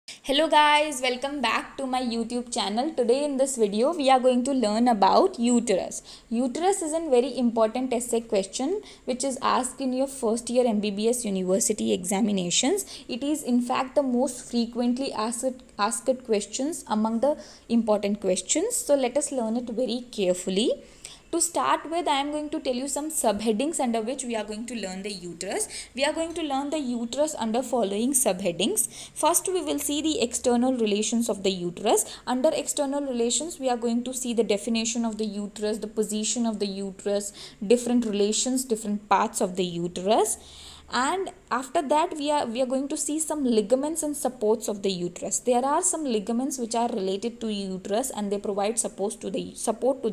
Hello guys, welcome back to my YouTube channel. Today in this video we are going to learn about uterus. Uterus is a very important essay question which is asked in your first year MBBS university examinations. It is in fact the most frequently asked questions among the important questions. So let us learn it very carefully. To start with, I am going to tell you some subheadings under which we are going to learn the uterus. We are going to learn the uterus under following subheadings. First, we will see the external relations of the uterus. Under external relations, we are going to see the definition of the uterus, the position of the uterus, different relations, different parts of the uterus. And after that we are going to see some ligaments and supports of the uterus. There are some ligaments which are related to uterus and they provide support to the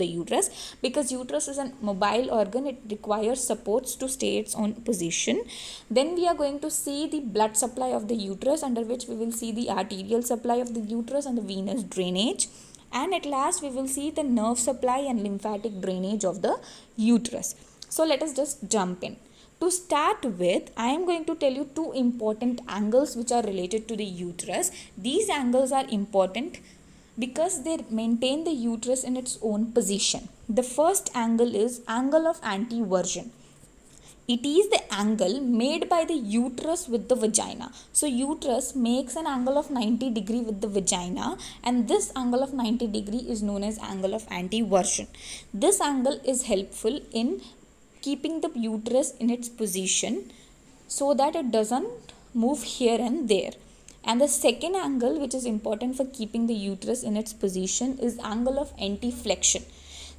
uterus, because uterus is a mobile organ. It requires supports to stay its own position. Then we are going to see the blood supply of the uterus, under which we will see the arterial supply of the uterus and the venous drainage. And at last we will see the nerve supply and lymphatic drainage of the uterus. So let us just jump in. To start with, I am going to tell you two important angles which are related to the uterus. These angles are important because they maintain the uterus in its own position. The first angle is angle of anteversion. It is the angle made by the uterus with the vagina. So uterus makes an angle of 90 degree with the vagina, and this angle of 90 degree is known as angle of anteversion. This angle is helpful in keeping the uterus in its position so that it doesn't move here and there. And the second angle which is important for keeping the uterus in its position is angle of anteflexion.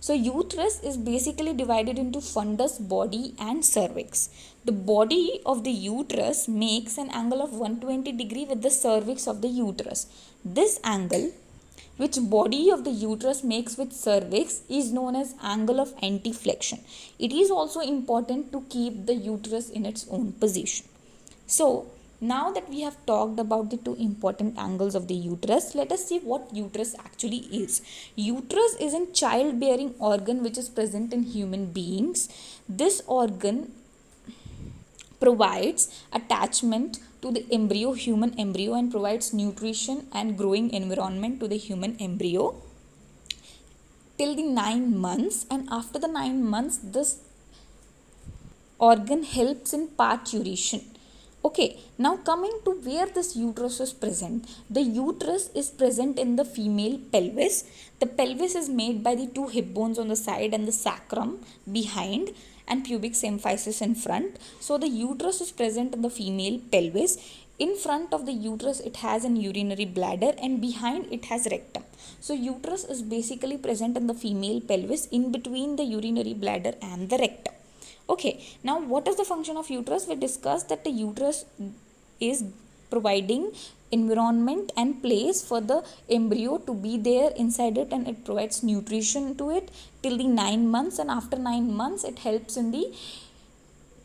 So uterus is basically divided into fundus, body and cervix. The body of the uterus makes an angle of 120 degree with the cervix of the uterus. This angle which body of the uterus makes with cervix is known as angle of anteflexion. It is also important to keep the uterus in its own position. So now that we have talked about the two important angles of the uterus, let us see what uterus actually is. Uterus is a childbearing organ which is present in human beings. This organ provides attachment to the human embryo, and provides nutrition and growing environment to the human embryo till the 9 months. And after the 9 months, this organ helps in parturition. Okay, now coming to where this uterus is present. The uterus is present in the female pelvis. The pelvis is made by the two hip bones on the side and the sacrum behind, and pubic symphysis in front. So the uterus is present in the female pelvis. In front of the uterus it has an urinary bladder, and behind it has rectum. So uterus is basically present in the female pelvis in between the urinary bladder and the rectum. Okay, now what is the function of uterus? We discussed that the uterus is providing environment and place for the embryo to be there inside it, and it provides nutrition to it till the 9 months, and after 9 months it helps in the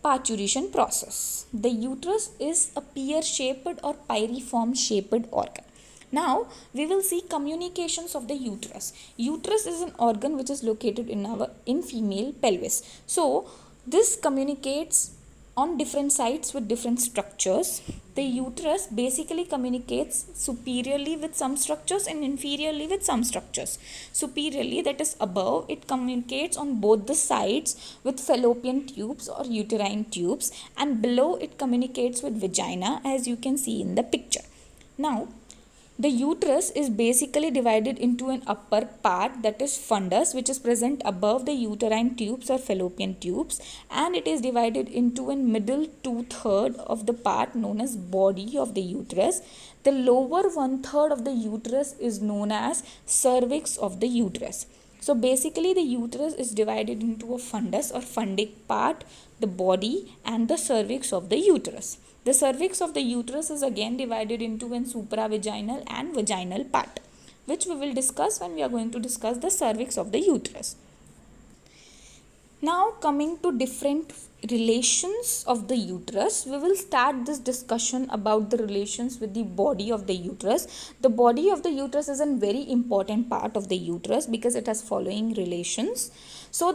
parturition process. The uterus is a pear-shaped or pyriform shaped organ. Now we will see communications of the uterus. Uterus is an organ which is located in female pelvis. So this communicates on different sites with different structures. The uterus basically communicates superiorly with some structures and inferiorly with some structures. Superiorly, that is above, it communicates on both the sides with fallopian tubes or uterine tubes, and below it communicates with vagina, as you can see in the picture. Now the uterus is basically divided into an upper part, that is fundus, which is present above the uterine tubes or fallopian tubes, and it is divided into a middle 2/3 of the part known as body of the uterus. The lower 1/3 of the uterus is known as cervix of the uterus. So basically the uterus is divided into a fundus or fundic part, the body and the cervix of the uterus. The cervix of the uterus is again divided into an supravaginal and vaginal part, which we will discuss when we are going to discuss the cervix of the uterus. Now coming to different relations of the uterus, we will start this discussion about the relations with the body of the uterus. The body of the uterus is a very important part of the uterus because it has following relations. So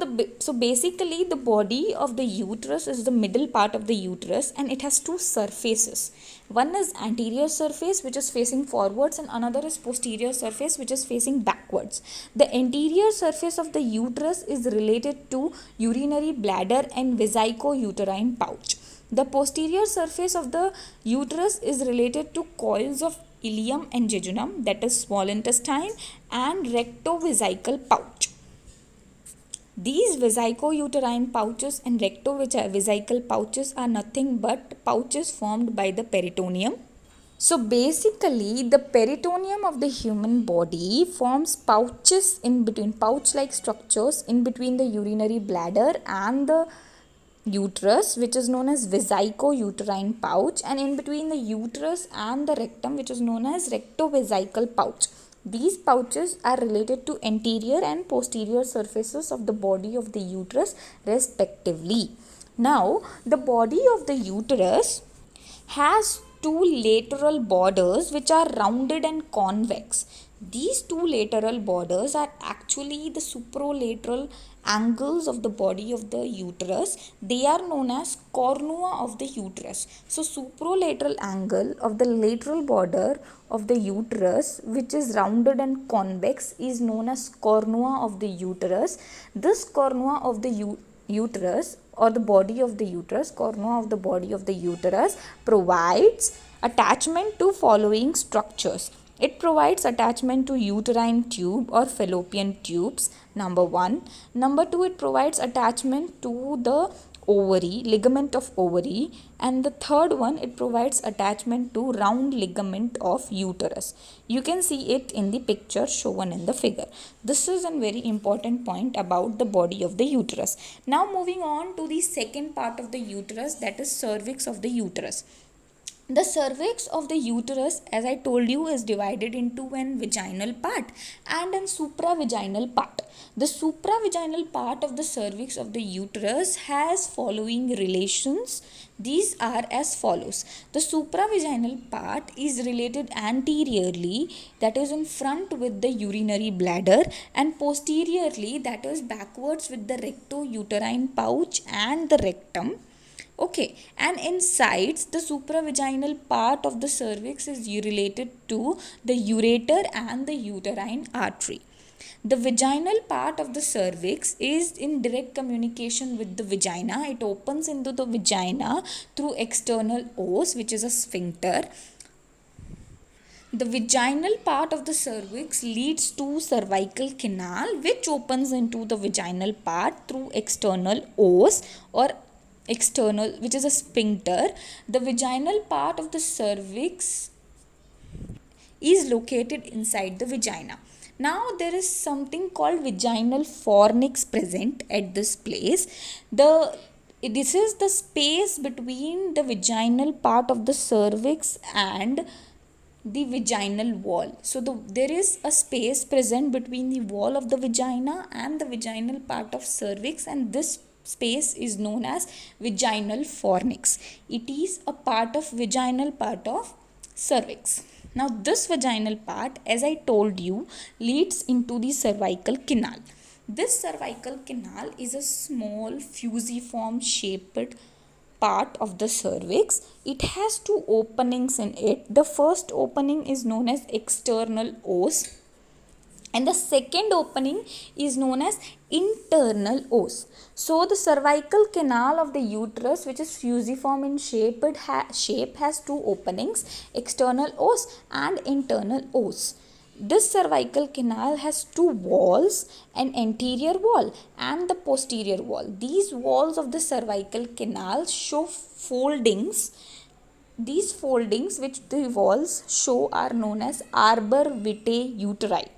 basically the body of the uterus is the middle part of the uterus, and it has two surfaces. One is anterior surface, which is facing forwards, and another is posterior surface, which is facing backwards. The anterior surface of the uterus is related to urinary bladder and vesico-uterine pouch. The posterior surface of the uterus is related to coils of ileum and jejunum, that is small intestine, and rectovesical pouch. These vesico-uterine pouches and rectovesical pouches are nothing but pouches formed by the peritoneum. So basically, the peritoneum of the human body forms pouches in between, pouch-like structures in between the urinary bladder and the uterus, which is known as vesico-uterine pouch, and in between the uterus and the rectum, which is known as rectovesical pouch. These pouches are related to anterior and posterior surfaces of the body of the uterus respectively. Now, the body of the uterus has two lateral borders which are rounded and convex. These two lateral borders are actually the supralateral angles of the body of the uterus. They are known as cornua of the uterus. So supralateral angle of the lateral border of the uterus, which is rounded and convex, is known as cornua of the uterus. This cornua of the uterus, or the body of the uterus, cornua of the body of the uterus, provides attachment to following structures. It provides attachment to uterine tube or fallopian tubes, number 1. Number 2, it provides attachment to the ovary, ligament of ovary, and the third one, it provides attachment to round ligament of uterus. You can see it in the picture shown in the figure. This is a very important point about the body of the uterus. Now moving on to the second part of the uterus, that is cervix of the uterus. The cervix of the uterus, as I told you, is divided into an vaginal part and an supravaginal part. The supravaginal part of the cervix of the uterus has following relations. These are as follows. The supravaginal part is related anteriorly, that is in front with the urinary bladder, and posteriorly, that is backwards with the recto-uterine pouch and the rectum. Okay, and in sides, the supravaginal part of the cervix is related to the ureter and the uterine artery. The vaginal part of the cervix is in direct communication with the vagina. It opens into the vagina through external os, which is a sphincter. The vaginal part of the cervix leads to cervical canal, which opens into the vaginal part through external os or external, which is a sphincter. The vaginal part of the cervix is located inside the vagina. Now there is something called vaginal fornix present at this place. This is the space between the vaginal part of the cervix and the vaginal wall. So there is a space present between the wall of the vagina and the vaginal part of cervix, and this space is known as vaginal fornix. It is a part of vaginal part of cervix. Now this vaginal part, as I told you, leads into the cervical canal. This cervical canal is a small fusiform shaped part of the cervix. It has two openings in it. The first opening is known as external os, and the second opening is known as internal os. So the cervical canal of the uterus, which is fusiform in shape, has two openings, external os and internal os. This cervical canal has two walls, an anterior wall and the posterior wall. These walls of the cervical canal show foldings. These foldings which the walls show are known as arbor vitae uteri.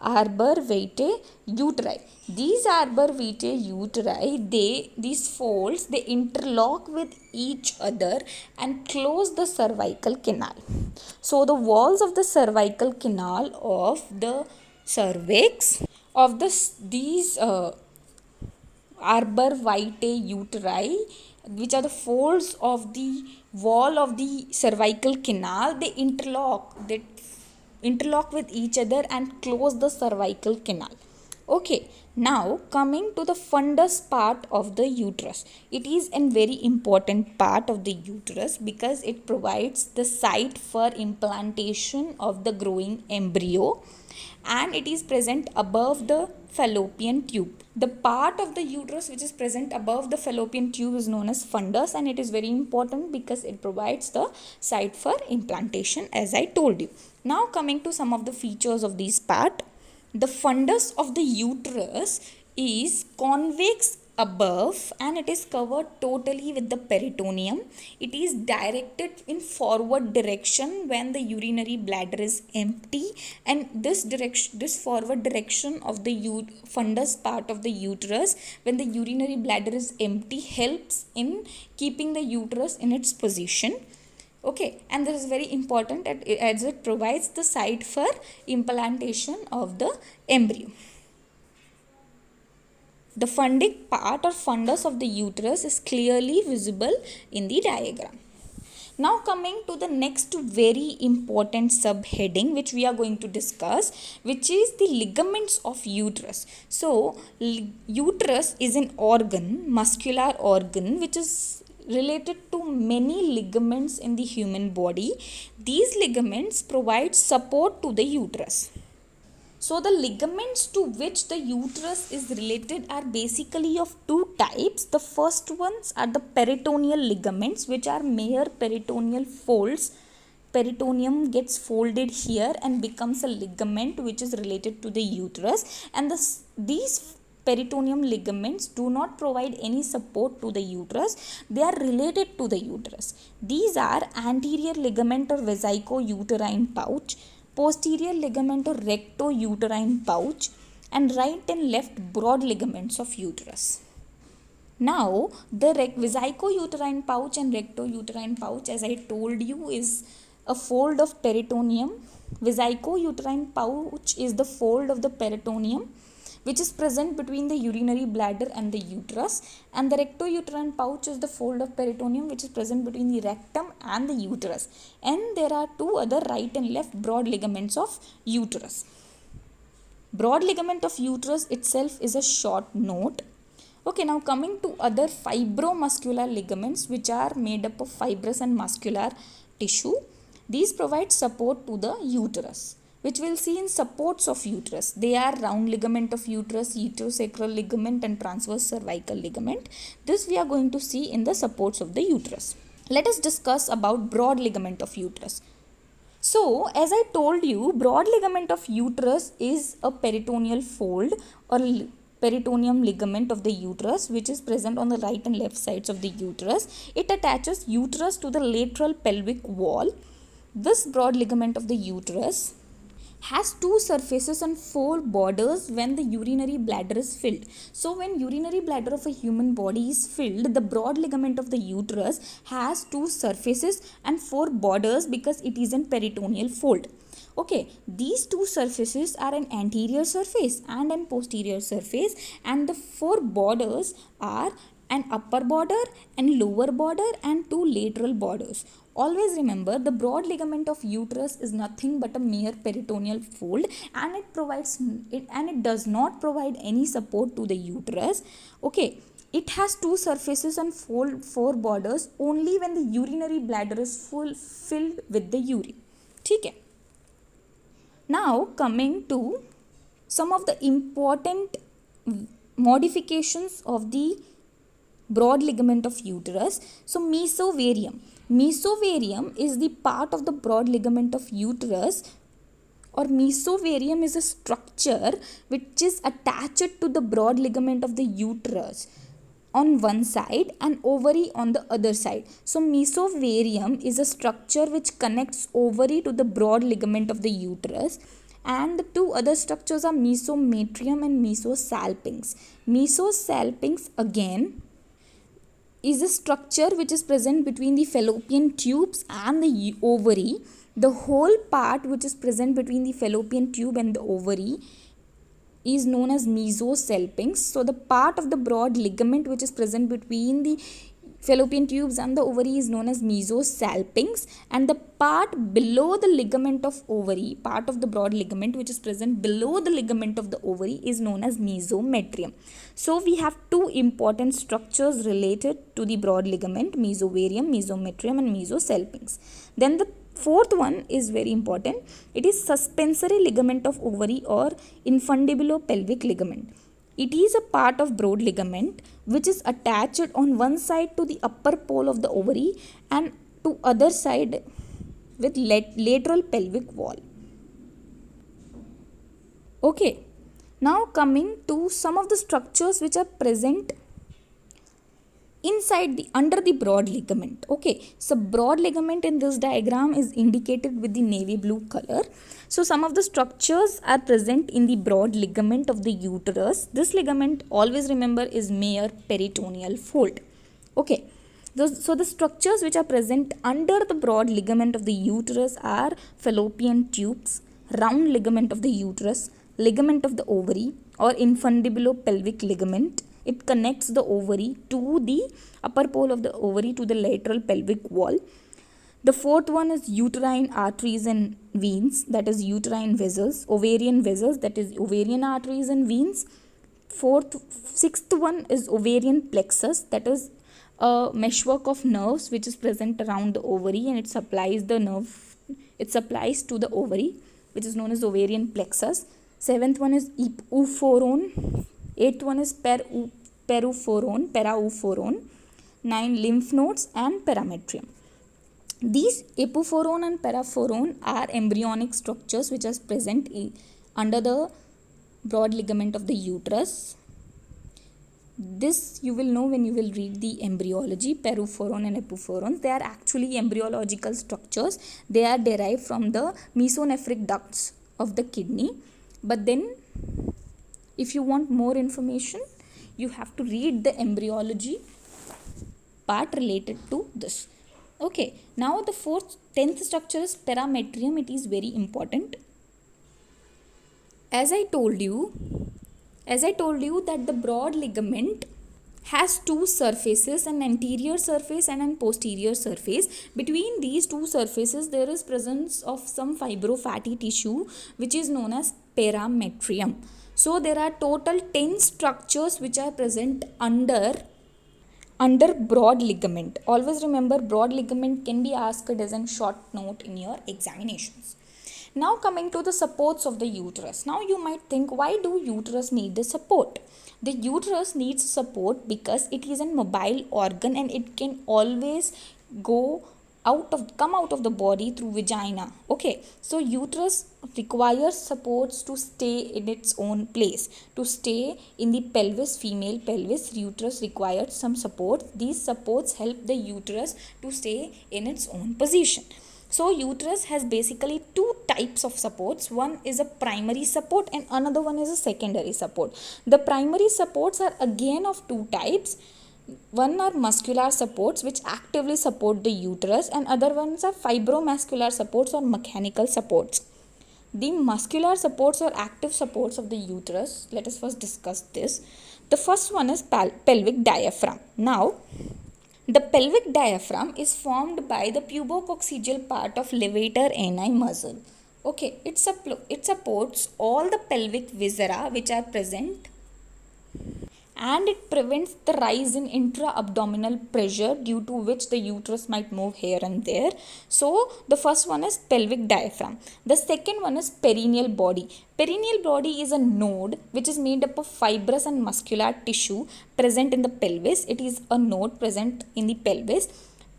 Arbor vitae uteri. These arbor vitae uteri, these folds, they interlock with each other and close the cervical canal. So the walls of the cervical canal of the cervix of these arbor vitae uteri which are the folds of the wall of the cervical canal, they interlock with each other and close the cervical canal. Okay, now coming to the fundus part of the uterus. It is a very important part of the uterus because it provides the site for implantation of the growing embryo, and it is present above the fallopian tube. The part of the uterus which is present above the fallopian tube is known as fundus, and it is very important because it provides the site for implantation, as I told you. Now coming to some of the features of this part. The fundus of the uterus is convex above and it is covered totally with the peritoneum. It is directed in forward direction when the urinary bladder is empty, and this forward direction of the fundus part of the uterus when the urinary bladder is empty helps in keeping the uterus in its position. Okay, and this is very important as it provides the site for implantation of the embryo. The fundic part or fundus of the uterus is clearly visible in the diagram. Now coming to the next very important subheading which we are going to discuss, which is the ligaments of uterus. So uterus is an organ, muscular organ, which is related to many ligaments in the human body. These ligaments provide support to the uterus. So the ligaments to which the uterus is related are basically of two types. The first ones are the peritoneal ligaments, which are mere peritoneal folds. Peritoneum gets folded here and becomes a ligament which is related to the uterus, and these peritoneum ligaments do not provide any support to the uterus. They are related to the uterus. These are anterior ligament or vesico-uterine pouch, posterior ligament or recto-uterine pouch, and right and left broad ligaments of uterus. Now, the vesico-uterine pouch and recto-uterine pouch, as I told you, is a fold of peritoneum. Vesico-uterine pouch is the fold of the peritoneum which is present between the urinary bladder and the uterus, and the recto-uterine pouch is the fold of peritoneum which is present between the rectum and the uterus, and there are two other right and left broad ligaments of uterus. Broad ligament of uterus itself is a short note. Okay, now coming to other fibromuscular ligaments which are made up of fibrous and muscular tissue. These provide support to the uterus, which we'll see in supports of uterus. They are round ligament of uterus, uterosacral ligament, and transverse cervical ligament. This we are going to see in the supports of the uterus. Let us discuss about broad ligament of uterus. So, as I told you, broad ligament of uterus is a peritoneal fold or peritoneum ligament of the uterus which is present on the right and left sides of the uterus. It attaches uterus to the lateral pelvic wall. This broad ligament of the uterus has two surfaces and four borders when the urinary bladder is filled. So when urinary bladder of a human body is filled, the broad ligament of the uterus has two surfaces and four borders because it is an peritoneal fold. Okay, these two surfaces are an anterior surface and an posterior surface, and the four borders are an upper border and lower border and two lateral borders. Always remember, the broad ligament of uterus is nothing but a mere peritoneal fold, and it does not provide any support to the uterus. Okay, it has two surfaces and four borders only when the urinary bladder is filled with the urine. Okay. Now coming to some of the important modifications of the broad ligament of uterus. So mesovarium. Mesovarium is the part of the broad ligament of uterus, or mesovarium is a structure which is attached to the broad ligament of the uterus on one side and ovary on the other side. So mesovarium is a structure which connects ovary to the broad ligament of the uterus, and the two other structures are mesometrium and mesosalpinx. Mesosalpinx again is a structure which is present between the fallopian tubes and the ovary. The whole part which is present between the fallopian tube and the ovary is known as mesosalpinx. So the part of the broad ligament which is present between the fallopian tubes and the ovary is known as mesosalpinx, and the part below the ligament of ovary, part of the broad ligament which is present below the ligament of the ovary, is known as mesometrium. So we have two important structures related to the broad ligament: mesovarium, mesometrium and mesosalpinx. Then the fourth one is very important. It is suspensory ligament of ovary or infundibulopelvic ligament. It is a part of broad ligament which is attached on one side to the upper pole of the ovary and to other side with lateral pelvic wall. Okay, now coming to some of the structures which are present inside the under the broad ligament. Okay, so broad ligament in this diagram is indicated with the navy blue color. So some of the structures are present in the broad ligament of the uterus. This ligament, always remember, is Mayer peritoneal fold. Okay, so the structures which are present under the broad ligament of the uterus are fallopian tubes, round ligament of the uterus, ligament of the ovary or infundibulopelvic ligament. It connects the ovary to the upper pole of the ovary to the lateral pelvic wall. The fourth one is uterine arteries and veins, that is uterine vessels, ovarian vessels, that is ovarian arteries and veins. Sixth one is ovarian plexus, that is a meshwork of nerves which is present around the ovary and it supplies to the ovary, which is known as ovarian plexus. Seventh one is oophoron. Eighth one is paraoophoron. 9 lymph nodes and parametrium. These epiphoron and paraphoron are embryonic structures which are present under the broad ligament of the uterus. This you will know when you will read the embryology. Paraphoron and epiphoron, they are actually embryological structures. They are derived from the mesonephric ducts of the kidney. But then if you want more information, you have to read the embryology part related to this. Okay, now the 10th structure is parametrium. It is very important. As I told you that the broad ligament has two surfaces, an anterior surface and an posterior surface. Between these two surfaces there is presence of some fibrofatty tissue which is known as parametrium. So there are total 10 structures which are present under broad ligament. Always remember, broad ligament can be asked as a short note in your examinations. Now coming to the supports of the uterus. Now you might think, why do uterus need the support? The uterus needs support because it is a mobile organ and it can always come out of the body through vagina. Okay, so uterus requires supports to stay in its own place. To stay in the pelvis, female pelvis, uterus requires some support. These supports help the uterus to stay in its own position. So uterus has basically two types of supports. One is a primary support and another one is a secondary support. The primary supports are again of two types. One are muscular supports which actively support the uterus, and other ones are fibromuscular supports or mechanical supports. The muscular supports or active supports of the uterus, let us first discuss this. The first one is pelvic diaphragm. Now, the pelvic diaphragm is formed by the pubococcygeal part of levator ani muscle. Okay, it supports all the pelvic viscera which are present, and it prevents the rise in intra-abdominal pressure due to which the uterus might move here and there. So the first one is pelvic diaphragm. The second one is perineal body. Perineal body is a node which is made up of fibrous and muscular tissue present in the pelvis. It is a node present in the pelvis.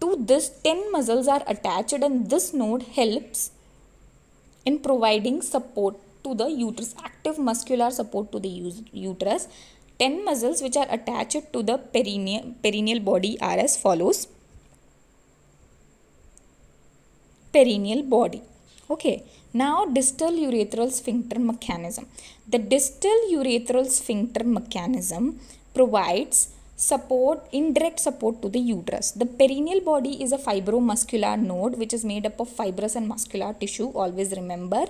To this, 10 muscles are attached, and this node helps in providing support to the uterus, active muscular support to the uterus. 10 muscles which are attached to the perineal body are as follows. Perineal body. Okay. Now distal urethral sphincter mechanism. The distal urethral sphincter mechanism provides indirect support to the uterus. The perineal body is a fibromuscular node which is made up of fibrous and muscular tissue. Always remember,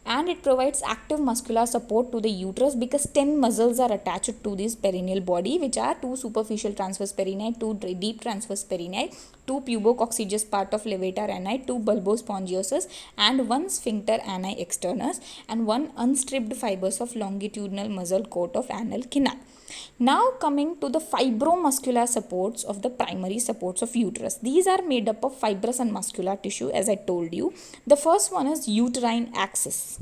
and it provides active muscular support to the uterus because 10 muscles are attached to this perineal body, which are 2 superficial transverse perineae, 2 deep transverse perineae, 2 pubococcygous part of levator ani, 2 bulbospongiosus, and 1 sphincter ani externus, and 1 unstripped fibers of longitudinal muscle coat of anal canal. Now coming to the fibromuscular supports of the primary supports of uterus. These are made up of fibrous and muscular tissue, as I told you. The first one is uterine axis.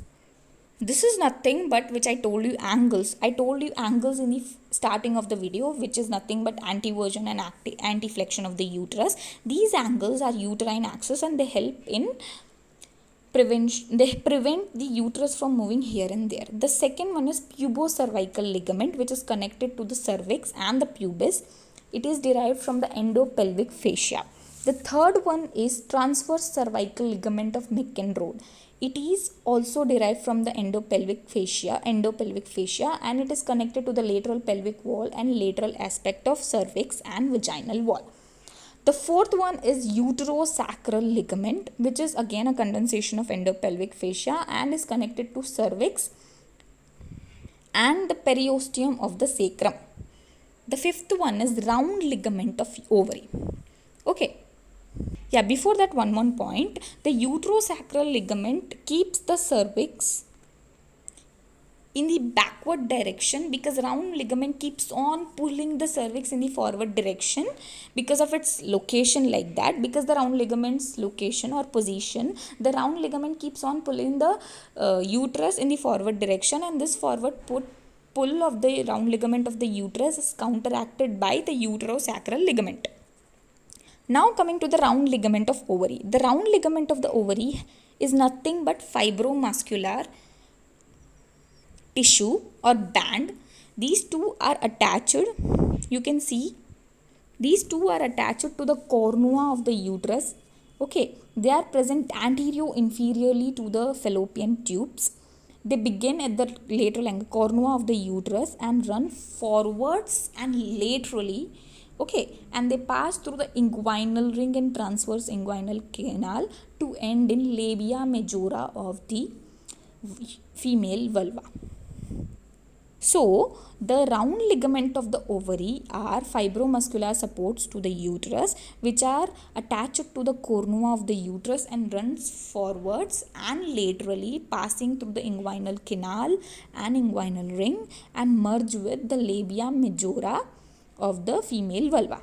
This is nothing but, which I told you, angles. I told you angles in the starting of the video, which is nothing but anteversion and anti-flexion of the uterus. These angles are uterine axis and they help in they prevent the uterus from moving here and there. The second one is pubocervical ligament, which is connected to the cervix and the pubis. It is derived from the endopelvic fascia. The third one is transverse cervical ligament of Meckenrode. It is also derived from the endopelvic fascia, and it is connected to the lateral pelvic wall and lateral aspect of cervix and vaginal wall. The fourth one is uterosacral ligament, which is again a condensation of endopelvic fascia and is connected to cervix and the periosteum of the sacrum. The fifth one is round ligament of ovary. Okay. Yeah, before that, one more point. The uterosacral ligament keeps the cervix in the backward direction because round ligament keeps on pulling the cervix in the forward direction because of its location like that. Because the round ligament's location or position, the round ligament keeps on pulling the uterus in the forward direction, and this forward pull of the round ligament of the uterus is counteracted by the uterosacral ligament. Now coming to the round ligament of ovary. The round ligament of the ovary is nothing but fibromuscular tissue or band. These two are attached, you can see, these two are attached to the cornua of the uterus. Okay, they are present anterior-inferiorly to the fallopian tubes. They begin at the lateral angle, cornua of the uterus, and run forwards and laterally. Okay, and they pass through the inguinal ring and transverse inguinal canal to end in labia majora of the female vulva. So, the round ligament of the ovary are fibromuscular supports to the uterus, which are attached to the cornua of the uterus and runs forwards and laterally, passing through the inguinal canal and inguinal ring and merge with the labia majora of the female vulva.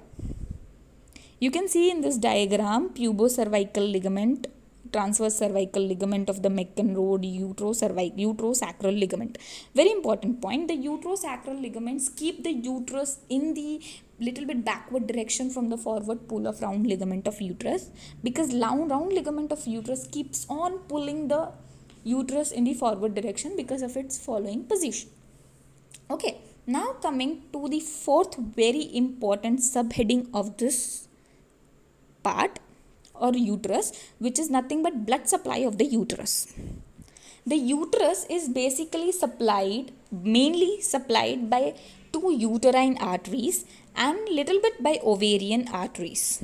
You can see in this diagram pubocervical ligament, transverse cervical ligament of the Meckenrode, uterosacral ligament. Very important point. The uterosacral ligaments keep the uterus in the little bit backward direction from the forward pull of round ligament of uterus, because round ligament of uterus keeps on pulling the uterus in the forward direction because of its following position. Okay, now coming to the fourth very important subheading of this part or uterus, which is nothing but blood supply of the uterus. The uterus is basically mainly supplied by two uterine arteries and little bit by ovarian arteries.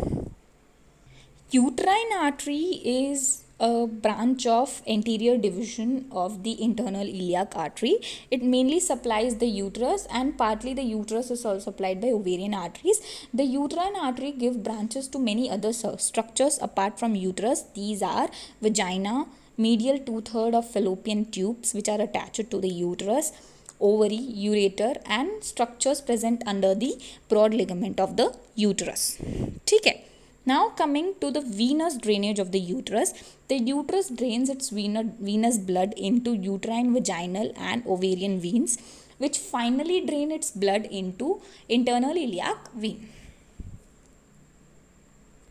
Uterine artery is a branch of anterior division of the internal iliac artery. It mainly supplies the uterus, and partly the uterus is also supplied by ovarian arteries. The uterine artery give branches to many other structures apart from uterus. These are vagina, medial 2/3 of fallopian tubes which are attached to the uterus, ovary, ureter, and structures present under the broad ligament of the uterus. Okay. Now coming to the venous drainage of the uterus. The uterus drains its venous blood into uterine, vaginal and ovarian veins, which finally drain its blood into internal iliac vein.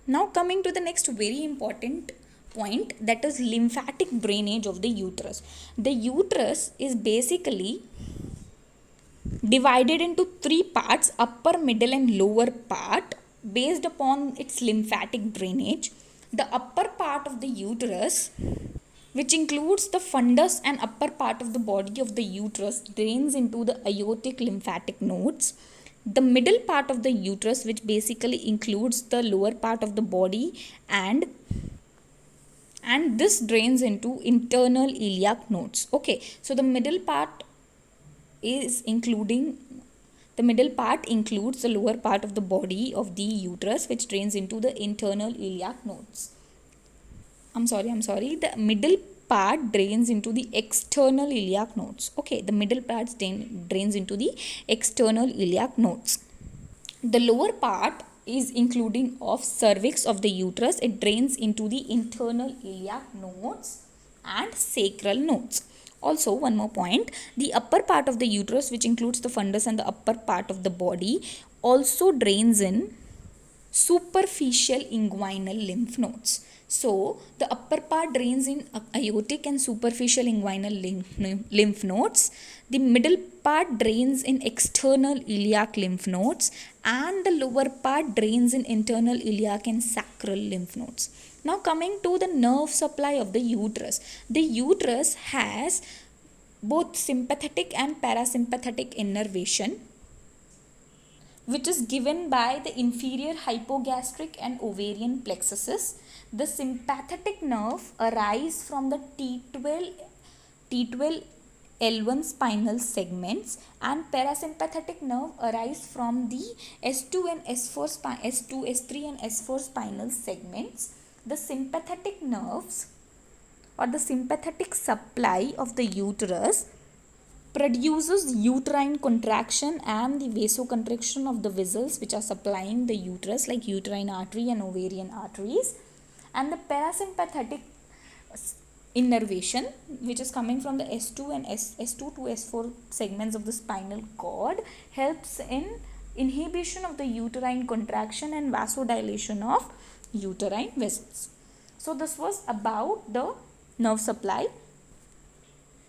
Now coming to the next very important point, that is lymphatic drainage of the uterus. The uterus is basically divided into three parts, upper, middle and lower part, based upon its lymphatic drainage. The upper part of the uterus, which includes the fundus and upper part of the body of the uterus, drains into the aortic lymphatic nodes. The middle part of the uterus, which basically includes the lower part of the body and and this drains into internal iliac nodes. Okay, so the middle part includes the lower part of the body of the uterus, which drains into the internal iliac nodes. I'm sorry. The middle part drains into the external iliac nodes. Okay, the middle part drains into the external iliac nodes. The lower part is including of cervix of the uterus. It drains into the internal iliac nodes and sacral nodes. Also, one more point, the upper part of the uterus, which includes the fundus and the upper part of the body, also drains in superficial inguinal lymph nodes. So, the upper part drains in aortic and superficial inguinal lymph nodes. The middle part drains in external iliac lymph nodes, and the lower part drains in internal iliac and sacral lymph nodes. Now, coming to the nerve supply of the uterus. The uterus has both sympathetic and parasympathetic innervation, which is given by the inferior hypogastric and ovarian plexuses. The sympathetic nerve arises from the T12 L1 spinal segments, and parasympathetic nerve arises from the S2 and S4 S2, S3 and S4 spinal segments. The sympathetic nerves or the sympathetic supply of the uterus produces uterine contraction and the vasoconstriction of the vessels which are supplying the uterus, like uterine artery and ovarian arteries. And the parasympathetic innervation, which is coming from the S2 and S2 to S4 segments of the spinal cord, helps in inhibition of the uterine contraction and vasodilation of uterine vessels. So this was about the nerve supply.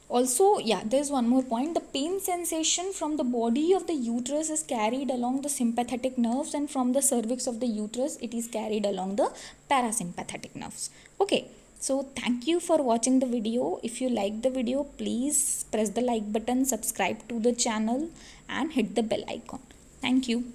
Also, there's one more point. The pain sensation from the body of the uterus is carried along the sympathetic nerves, and from the cervix of the uterus it is carried along the parasympathetic nerves. Okay, so thank you for watching the video. If you like the video, please press the like button, subscribe to the channel and hit the bell icon. Thank you.